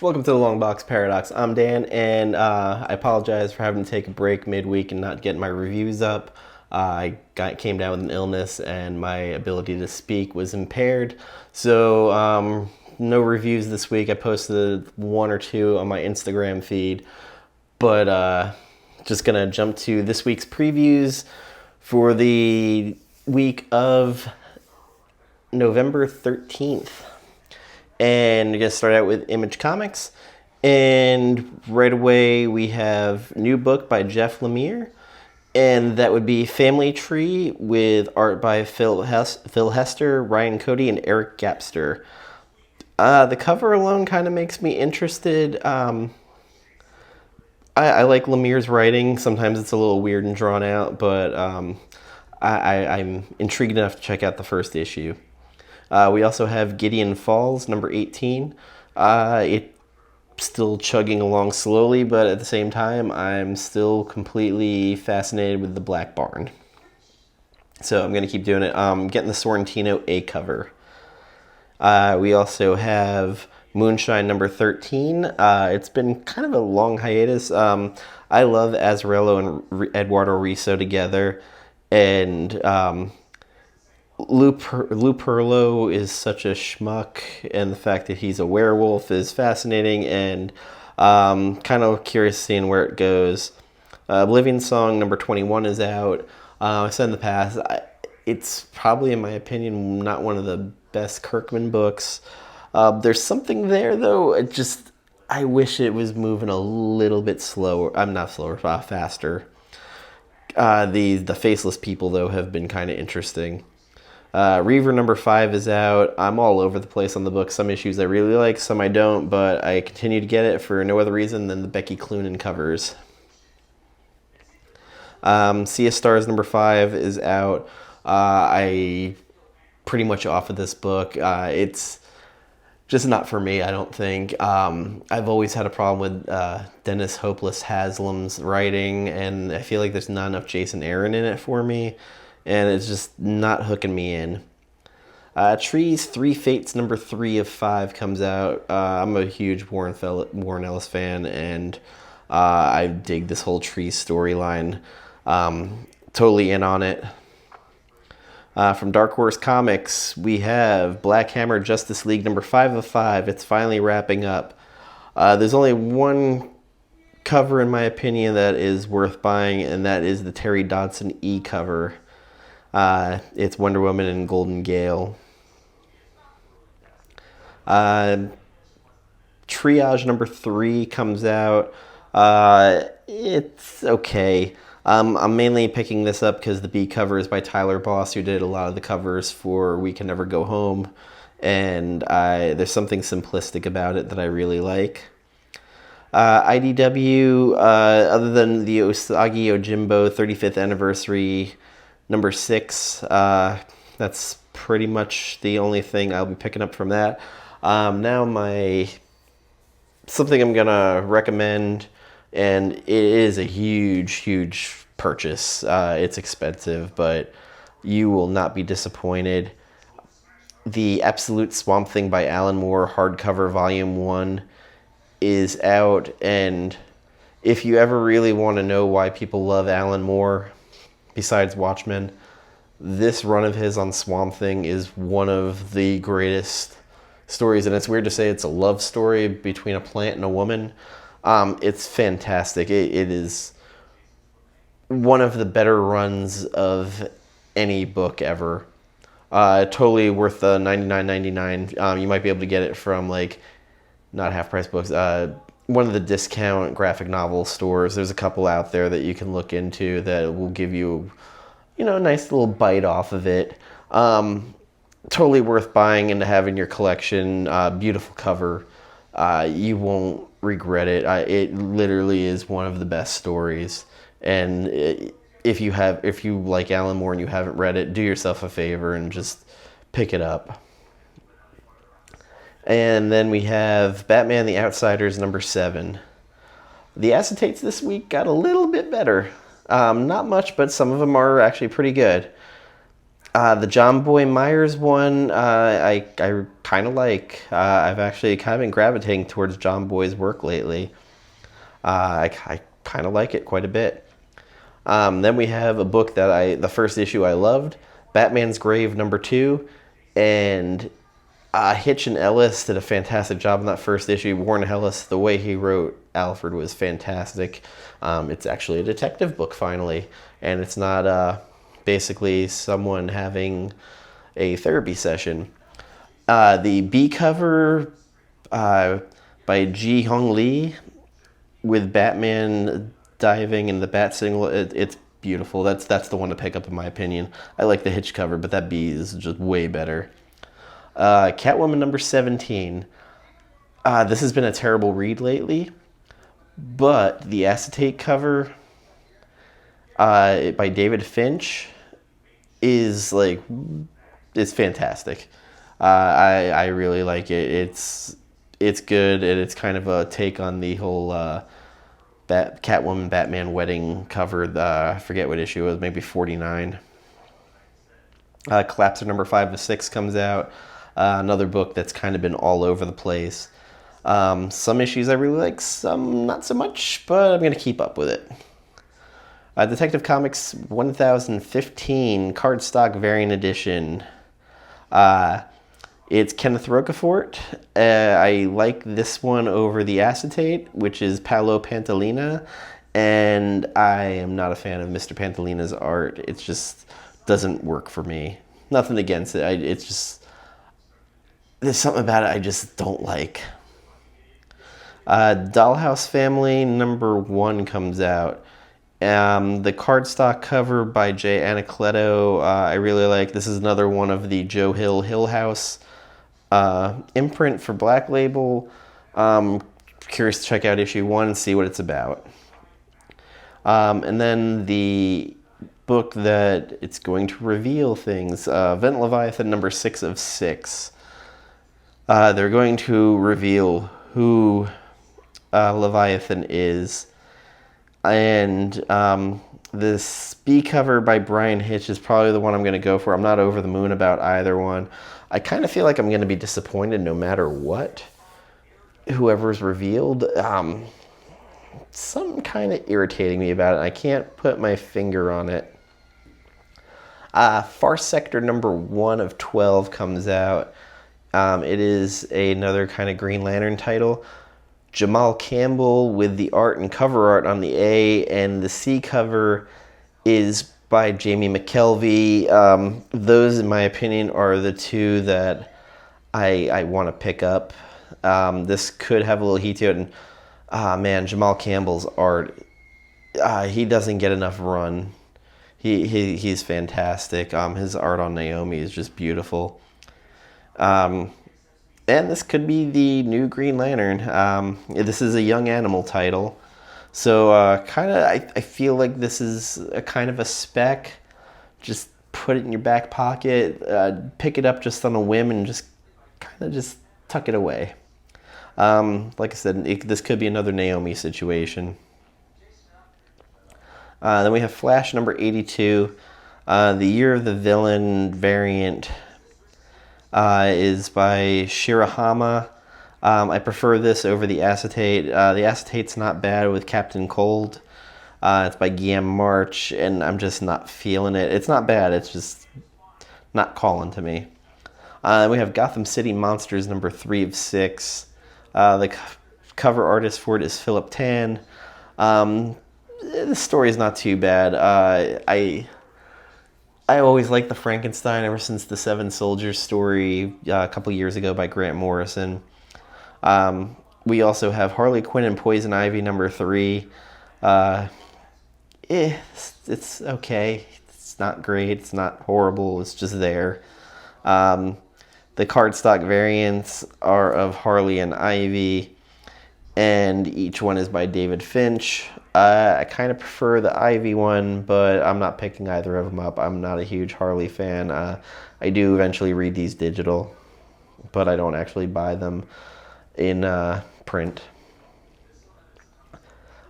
Welcome to the LongBox Paradox. I'm Dan, and I apologize for having to take a break midweek and not getting my reviews up. Came down with an illness, and my ability to speak was impaired. So no reviews this week. I posted one or two on my Instagram feed, but just gonna jump to this week's previews for the week of November 13th. And we're going to start out with Image Comics. And right away we have a new book by Jeff Lemire. And that would be Family Tree with art by Phil Hester, Ryan Cody, and Eric Gapster. The cover alone kind of makes me interested. I like Lemire's writing. Sometimes it's a little weird and drawn out, but I'm intrigued enough to check out the first issue. We also have Gideon Falls, number 18. It's still chugging along slowly, but at the same time, I'm still completely fascinated with the Black Barn. So I'm going to keep doing it. Getting the Sorrentino A cover. We also have Moonshine, number 13. It's been kind of a long hiatus. I love Azzarello and Eduardo Riso together, and Lou Perlo is such a schmuck, and the fact that he's a werewolf is fascinating, and kind of curious seeing where it goes. Oblivion Song number 21 is out. I said in the past, it's probably, in my opinion, not one of the best Kirkman books. There's something there, though. I wish it was moving a little bit slower. I'm not slower, faster. The Faceless People, though, have been kind of interesting. Reaver number 5 is out. I'm all over the place on the book. Some issues I really like, some I don't, but I continue to get it for no other reason than the Becky Cloonan covers. Sea of Stars number 5 is out. I pretty much off of this book. It's just not for me, I don't think. I've always had a problem with Dennis Hopeless Haslam's writing, and I feel like there's not enough Jason Aaron in it for me. And it's just not hooking me in. Trees, Three Fates, number 3 of 5 comes out. I'm a huge Warren Ellis fan, and I dig this whole Trees storyline. Totally in on it. From Dark Horse Comics, we have Black Hammer Justice League, number 5 of 5. It's finally wrapping up. There's only one cover, in my opinion, that is worth buying, and that is the Terry Dodson E cover. It's Wonder Woman and Golden Gale. Triage number 3 comes out. It's okay. I'm mainly picking this up because the B cover is by Tyler Boss, who did a lot of the covers for We Can Never Go Home. And there's something simplistic about it that I really like. IDW, other than the Usagi Yojimbo 35th anniversary number 6, that's pretty much the only thing I'll be picking up from that. Now something I'm gonna recommend, and it is a huge purchase. It's expensive, but you will not be disappointed. The Absolute Swamp Thing by Alan Moore hardcover volume 1 is out, and if you ever really want to know why people love Alan Moore, besides Watchmen, this run of his on Swamp Thing is one of the greatest stories. And it's weird to say it's a love story between a plant and a woman. It's fantastic. It is one of the better runs of any book ever. Totally worth the $99.99. You might be able to get it from, not Half Price Books, one of the discount graphic novel stores. There's a couple out there that you can look into that will give you, a nice little bite off of it. Totally worth buying and to have in your collection. Beautiful cover. You won't regret it. It literally is one of the best stories. And if you like Alan Moore and you haven't read it, do yourself a favor and just pick it up. And then we have Batman the Outsiders number 7. The acetates this week got a little bit better. Not much, but some of them are actually pretty good. The John Boy Myers one, I kind kind of like. I've actually kind of been gravitating towards John Boy's work lately. I kind of like it quite a bit. Then we have a book that the first issue I loved, Batman's Grave #2, and Hitch and Ellis did a fantastic job in that first issue. Warren Ellis, the way he wrote Alfred was fantastic. It's actually a detective book finally, and it's not basically someone having a therapy session. The B cover by Ji Hong Lee with Batman diving in the bat signal, it's beautiful. That's the one to pick up in my opinion. I like the Hitch cover, but that B is just way better. Catwoman #17. This has been a terrible read lately, but the acetate cover by David Finch is fantastic. I really like it. It's good, and it's kind of a take on the whole Catwoman Batman wedding cover. I forget what issue it was, maybe 49. Collapser #5 to 6 comes out. Another book that's kind of been all over the place. Some issues I really like, some not so much, but I'm going to keep up with it. Detective Comics 1015 Cardstock Variant Edition. It's Kenneth Rocafort. I like this one over the acetate, which is Paolo Pantalina, and I am not a fan of Mr. Pantalina's art. It just doesn't work for me. Nothing against it. It's just, there's something about it I just don't like. Dollhouse Family #1 comes out. The cardstock cover by Jay Anacleto, I really like. This is another one of the Joe Hill House imprint for Black Label. Curious to check out issue 1 and see what it's about. And then the book that it's going to reveal things, Vent Leviathan #6 of 6. They're going to reveal who Leviathan is. And this B cover by Brian Hitch is probably the one I'm going to go for. I'm not over the moon about either one. I kind of feel like I'm going to be disappointed no matter what. Whoever's revealed. Something kind of irritating me about it. I can't put my finger on it. Far Sector #1 of 12 comes out. It is another kind of Green Lantern title. Jamal Campbell with the art and cover art on the A, and the C cover is by Jamie McKelvey. Those, in my opinion, are the two that I want to pick up. This could have a little heat to it, and man, Jamal Campbell's art, he doesn't get enough run. He's fantastic. His art on Naomi is just beautiful. And this could be the new Green Lantern. This is a Young Animal title. So I feel like this is a kind of a spec. Just put it in your back pocket, pick it up just on a whim, and just kind of just tuck it away. Like I said, this could be another Naomi situation. Then we have Flash #82. The Year of the Villain variant is by Shirahama. I prefer this over the acetate. The acetate's not bad with Captain Cold. It's by Guillaume March, and I'm just not feeling it. It's not bad, it's just not calling to me. We have Gotham City Monsters #3 of 6. The cover artist for it is Philip Tan. The story is not too bad. I always liked the Frankenstein ever since the Seven Soldiers story a couple years ago by Grant Morrison. We also have Harley Quinn and Poison Ivy #3. It's okay. It's not great. It's not horrible. It's just there. The cardstock variants are of Harley and Ivy, and each one is by David Finch. I kind of prefer the Ivy one, but I'm not picking either of them up. I'm not a huge Harley fan. I do eventually read these digital, but I don't actually buy them in print.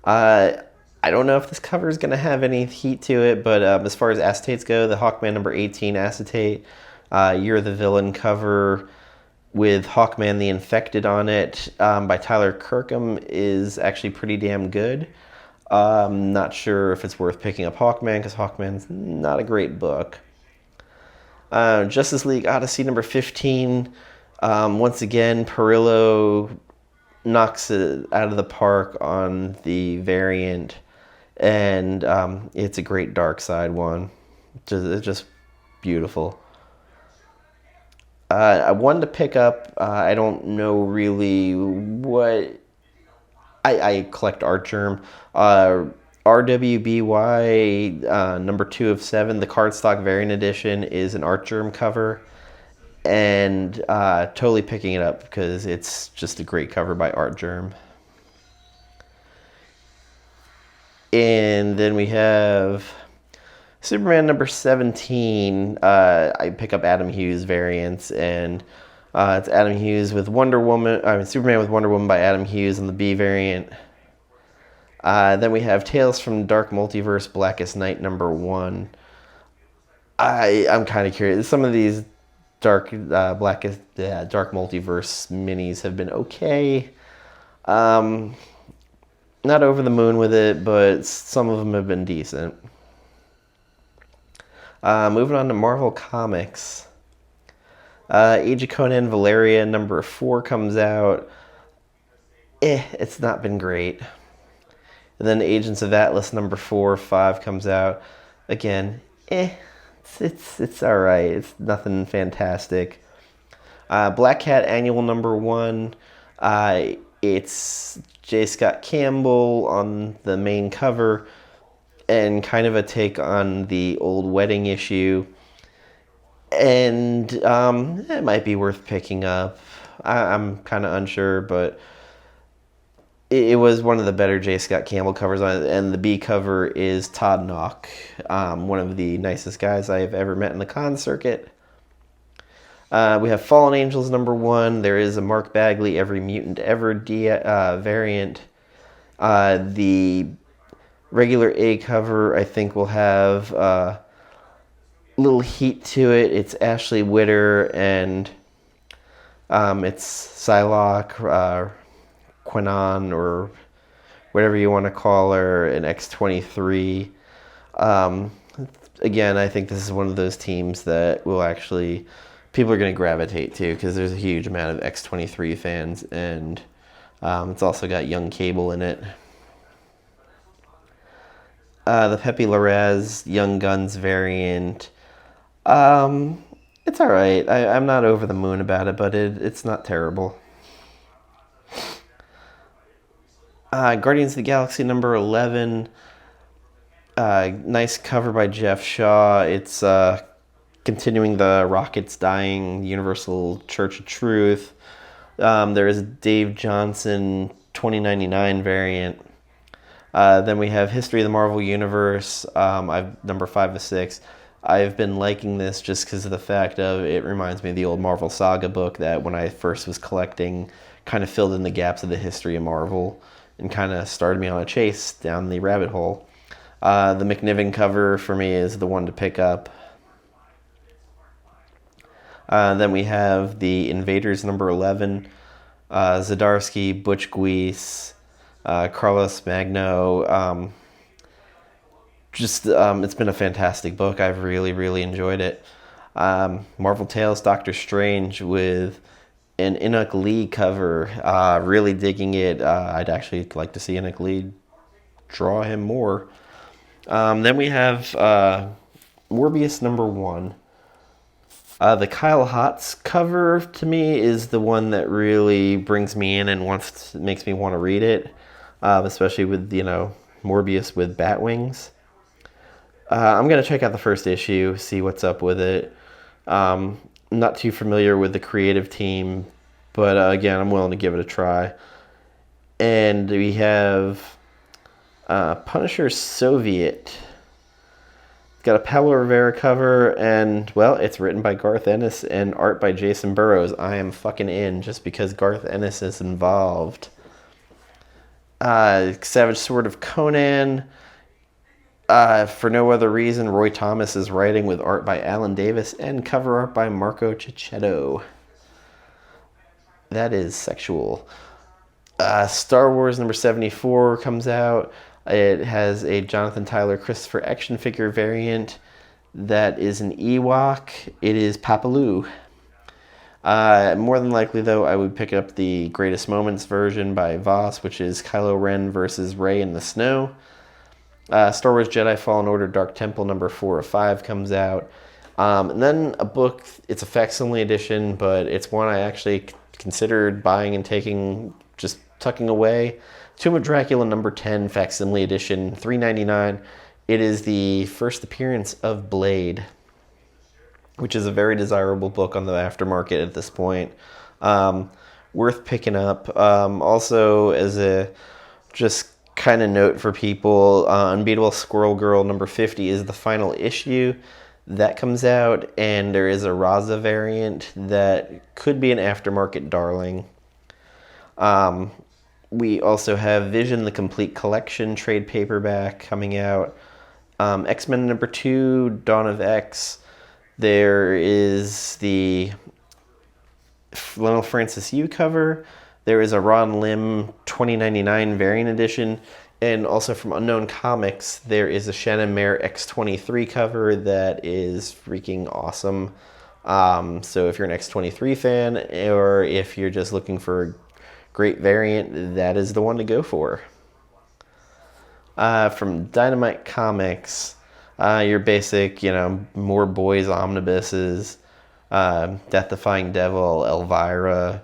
I don't know if this cover is going to have any heat to it, but as far as acetates go, the Hawkman #18 acetate, Year of the Villain cover with Hawkman the Infected on it by Tyler Kirkham is actually pretty damn good. Not sure if it's worth picking up Hawkman because Hawkman's not a great book. Justice League Odyssey number 15. Once again, Perillo knocks it out of the park on the variant, and it's a great Dark Side one. It's just beautiful. I wanted to pick up, I don't know really what, I collect Art Germ. RWBY number 2 of 7, the cardstock variant edition, is an Art Germ cover. And totally picking it up because it's just a great cover by Art Germ. And then we have Superman number 17. I pick up Adam Hughes variants, and it's Adam Hughes with Superman with Wonder Woman by Adam Hughes on the B variant. Then we have Tales from Dark Multiverse Blackest Night number 1. I'm kind of curious. Some of these Dark Multiverse minis have been okay. Not over the moon with it, but some of them have been decent. Moving on to Marvel Comics. Age of Conan Valeria number 4 comes out. It's not been great. And then Agents of Atlas number 5 comes out. Again, It's all right. It's nothing fantastic. Black Cat Annual number 1. It's J. Scott Campbell on the main cover, and kind of a take on the old Wedding issue. And it might be worth picking up. I'm kind of unsure, but it was one of the better J. Scott Campbell covers on it, and the B cover is Todd Knock, one of the nicest guys I have ever met in the con circuit. We have Fallen Angels number 1. There is a Mark Bagley Every Mutant Ever variant. The regular A cover, I think, will have a little heat to it. It's Ashley Witter, and it's Psylocke, Quinnon, or whatever you want to call her, an X-23. Again, I think this is one of those teams that will actually, people are going to gravitate to because there's a huge amount of X-23 fans, and it's also got Young Cable in it. The Pepe Larraz Young Guns variant. It's alright. I'm not over the moon about it, but it's not terrible. Guardians of the Galaxy number 11. Nice cover by Jeff Shaw. It's continuing the Rockets Dying Universal Church of Truth. There is a Dave Johnson 2099 variant. Then we have History of the Marvel Universe. Number 5 of 6. I've been liking this just because of the fact of it reminds me of the old Marvel Saga book that when I first was collecting kind of filled in the gaps of the history of Marvel and kind of started me on a chase down the rabbit hole. The McNiven cover for me is the one to pick up. Then we have the Invaders number 11. Zdarsky, Butch Guice, Carlos Magno. It's been a fantastic book. I've really, really enjoyed it. Marvel Tales, Doctor Strange with an Enoch Lee cover. Really digging it. I'd actually like to see Enoch Lee draw him more. Then we have Morbius number 1. The Kyle Hotz cover to me is the one that really brings me in and makes me want to read it, especially with Morbius with bat wings. I'm gonna check out the first issue, see what's up with it. Not too familiar with the creative team, but again, I'm willing to give it a try. And we have Punisher Soviet. It's got a Pablo Rivera cover, and, well, it's written by Garth Ennis and art by Jason Burrows. I am fucking in just because Garth Ennis is involved. Savage Sword of Conan. For no other reason, Roy Thomas is writing with art by Alan Davis and cover art by Marco Cicchetto. that is sexual. Star Wars number 74 comes out. It has a Jonathan Tyler Christopher action figure variant that is an Ewok. It is Papaloo. More than likely, though, I would pick up the Greatest Moments version by Voss, which is Kylo Ren versus Rey in the snow. Star Wars Jedi Fallen Order Dark Temple number 4 of 5 comes out. And then a book, it's a facsimile edition, but it's one I actually considered buying and just tucking away. Tomb of Dracula number 10 facsimile edition, $3.99. It is the first appearance of Blade, which is a very desirable book on the aftermarket at this point. Worth picking up. Also, as a just kind of note for people, Unbeatable Squirrel Girl number 50 is the final issue. That comes out, and there is a Raza variant that could be an aftermarket darling. We also have Vision, the Complete Collection trade paperback coming out. X-Men number 2, Dawn of X. There is the Lionel Francis Yu cover. There is a Ron Lim 2099 variant edition. And also from Unknown Comics, there is a Shannon Maer X23 cover that is freaking awesome. So if you're an X23 fan, or if you're just looking for a great variant, that is the one to go for. From Dynamite Comics, your basic, more boys omnibuses, Death-Defying Devil, Elvira,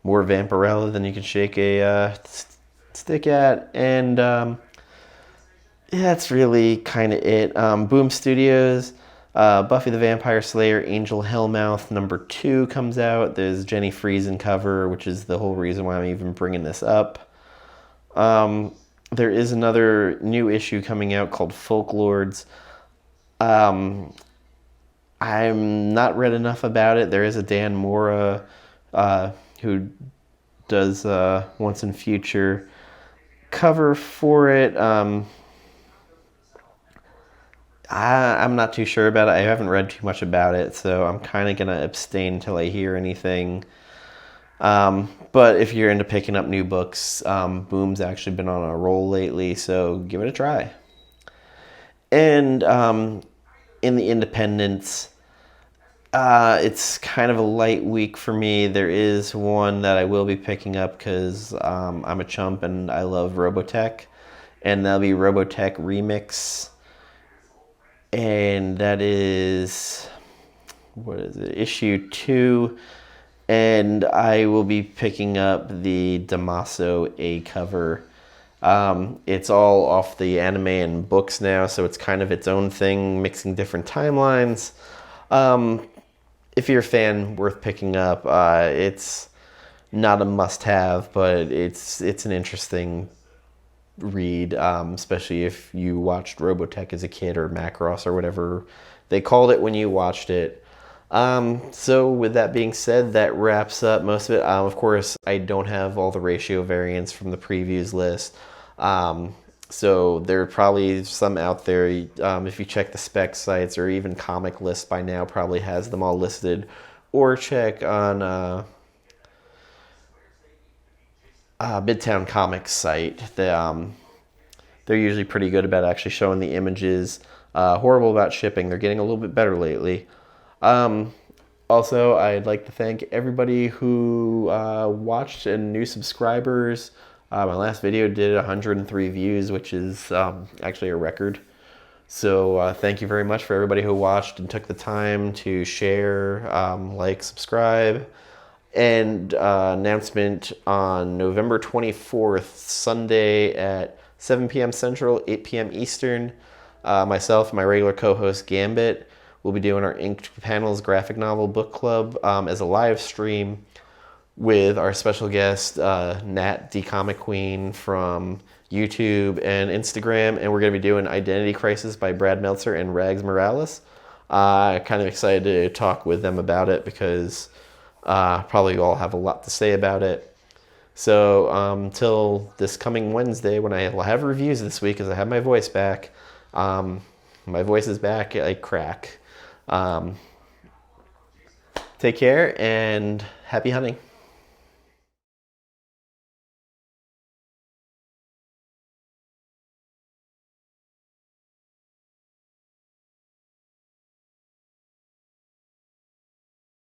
more Vampirella than you can shake a stick at, and that's really kind of it. Boom Studios, Buffy the Vampire Slayer, Angel Hellmouth number 2 comes out. There's Jenny Friesen cover, which is the whole reason why I'm even bringing this up. There is another new issue coming out called Folklords. I'm not read enough about it. There is a Dan Mora who does Once and Future cover for it. I'm not too sure about it. I haven't read too much about it, so I'm kind of going to abstain until I hear anything. But if you're into picking up new books, Boom's actually been on a roll lately, so give it a try. And in the independents, it's kind of a light week for me. There is one that I will be picking up because I'm a chump and I love Robotech. And that'll be Robotech Remix. And that is, issue 2. And I will be picking up the Damaso A cover. It's all off the anime and books now, so it's kind of its own thing, mixing different timelines. If you're a fan, worth picking up. It's not a must-have, but it's an interesting read, especially if you watched Robotech as a kid, or Macross, or whatever they called it when you watched it. So with that being said, that wraps up most of it. Of course, I don't have all the ratio variants from the previews list. So there are probably some out there. If you check the spec sites, or even Comic List by now probably has them all listed, or check on Midtown Comics site. They're usually pretty good about actually showing the images. Horrible about shipping. They're getting a little bit better lately. Also, I'd like to thank everybody who watched, and new subscribers. My last video did 103 views, which is actually a record. So thank you very much for everybody who watched and took the time to share, like, subscribe. And announcement on November 24th, Sunday at 7 p.m. Central, 8 p.m. Eastern. Myself and my regular co-host Gambit will be doing our Inked Panels graphic novel book club as a live stream with our special guest, Nat, the Comic Queen, from YouTube and Instagram. And we're going to be doing Identity Crisis by Brad Meltzer and Rags Morales. Kind of excited to talk with them about it, because probably all have a lot to say about it. So until this coming Wednesday, when I will have reviews this week, because I have my voice back. My voice is back. I crack. Take care and happy hunting.